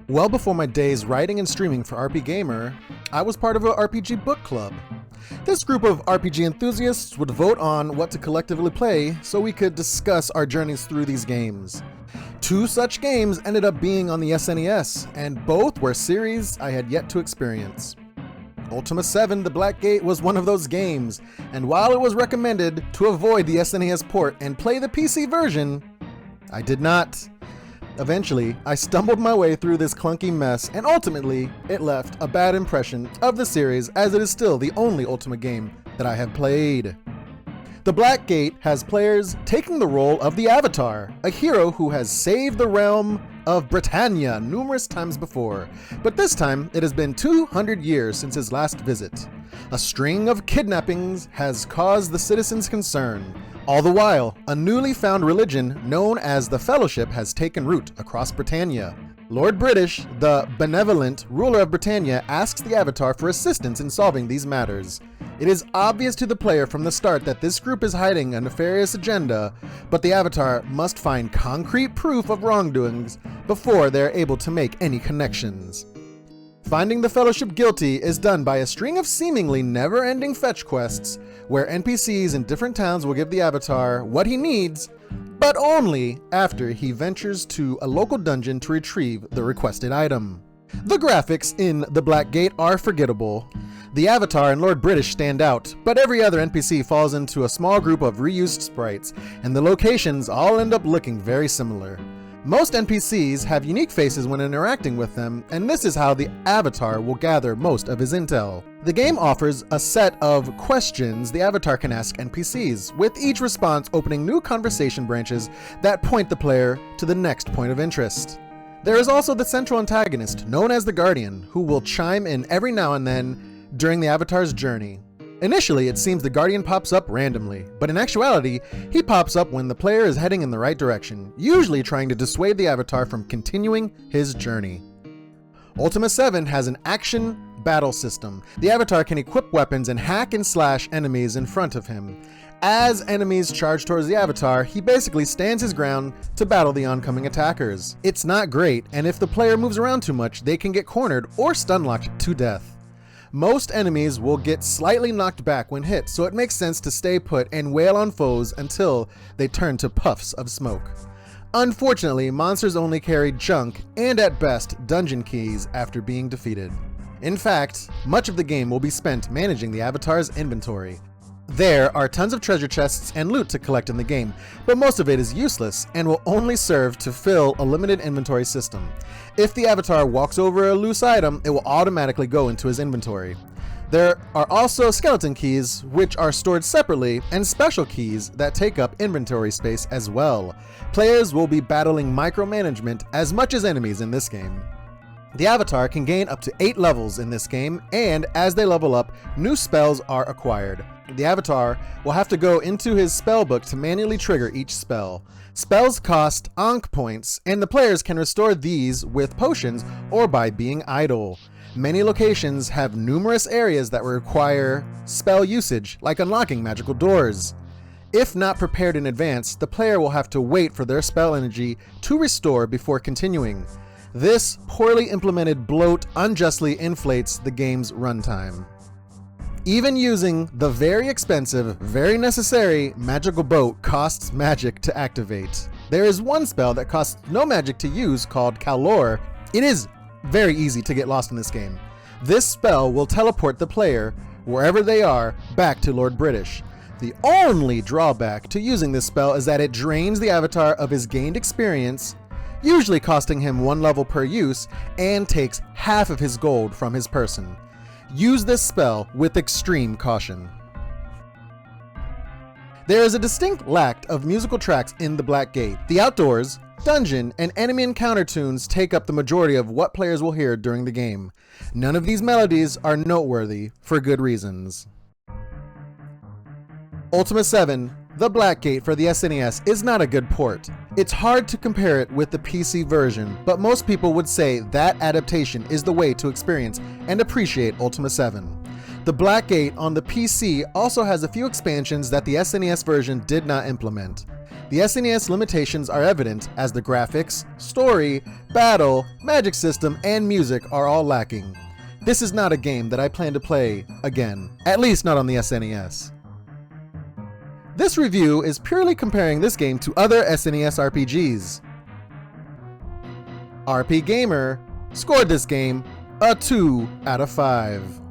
Well before my days writing and streaming for RP Gamer, I was part of a RPG book club. This group of RPG enthusiasts would vote on what to collectively play so we could discuss our journeys through these games. Two such games ended up being on the SNES, and both were series I had yet to experience. Ultima VII: The Black Gate was one of those games, and while it was recommended to avoid the SNES port and play the PC version, I did not. Eventually, I stumbled my way through this clunky mess, and ultimately, it left a bad impression of the series, as it is still the only Ultima game that I have played. The Black Gate has players taking the role of the Avatar, a hero who has saved the realm of Britannia numerous times before, but this time it has been 200 years since his last visit. A string of kidnappings has caused the citizens concern. All the while, a newly found religion known as the Fellowship has taken root across Britannia. Lord British, the benevolent ruler of Britannia, asks the Avatar for assistance in solving these matters. It is obvious to the player from the start that this group is hiding a nefarious agenda, but the Avatar must find concrete proof of wrongdoings before they are able to make any connections. Finding the Fellowship guilty is done by a string of seemingly never-ending fetch quests, where NPCs in different towns will give the Avatar what he needs, but only after he ventures to a local dungeon to retrieve the requested item. The graphics in The Black Gate are forgettable. The Avatar and Lord British stand out, but every other NPC falls into a small group of reused sprites, and the locations all end up looking very similar. Most NPCs have unique faces when interacting with them, and this is how the Avatar will gather most of his intel. The game offers a set of questions the Avatar can ask NPCs, with each response opening new conversation branches that point the player to the next point of interest. There is also the central antagonist, known as the Guardian, who will chime in every now and then during the Avatar's journey. Initially, it seems the Guardian pops up randomly, but in actuality, he pops up when the player is heading in the right direction, usually trying to dissuade the Avatar from continuing his journey. Ultima VII has an action battle system. The Avatar can equip weapons and hack and slash enemies in front of him. As enemies charge towards the Avatar, he basically stands his ground to battle the oncoming attackers. It's not great, and if the player moves around too much, they can get cornered or stun-locked to death. Most enemies will get slightly knocked back when hit, so it makes sense to stay put and wail on foes until they turn to puffs of smoke. Unfortunately, monsters only carry junk and at best dungeon keys after being defeated. In fact, much of the game will be spent managing the Avatar's inventory. There are tons of treasure chests and loot to collect in the game, but most of it is useless and will only serve to fill a limited inventory system. If the Avatar walks over a loose item, it will automatically go into his inventory. There are also skeleton keys, which are stored separately, and special keys that take up inventory space as well. Players will be battling micromanagement as much as enemies in this game. The Avatar can gain up to 8 levels in this game, and as they level up, new spells are acquired. The Avatar will have to go into his spell book to manually trigger each spell. Spells cost Ankh points, and the players can restore these with potions or by being idle. Many locations have numerous areas that require spell usage, like unlocking magical doors. If not prepared in advance, the player will have to wait for their spell energy to restore before continuing. This poorly implemented bloat unjustly inflates the game's runtime. Even using the very expensive, very necessary magical boat costs magic to activate. There is one spell that costs no magic to use called Kalor. It is very easy to get lost in this game. This spell will teleport the player, wherever they are, back to Lord British. The only drawback to using this spell is that it drains the Avatar of his gained experience, usually costing him 1 level per use, and takes half of his gold from his person. Use this spell with extreme caution. There is a distinct lack of musical tracks in The Black Gate. The outdoors, dungeon, and enemy encounter tunes take up the majority of what players will hear during the game. None of these melodies are noteworthy for good reasons. Ultima VII: The Black Gate for the SNES is not a good port. It's hard to compare it with the PC version, but most people would say that adaptation is the way to experience and appreciate Ultima VII. The Black Gate on the PC also has a few expansions that the SNES version did not implement. The SNES limitations are evident as the graphics, story, battle, magic system, and music are all lacking. This is not a game that I plan to play again, at least not on the SNES. This review is purely comparing this game to other SNES RPGs. RP Gamer scored this game a 2 out of 5.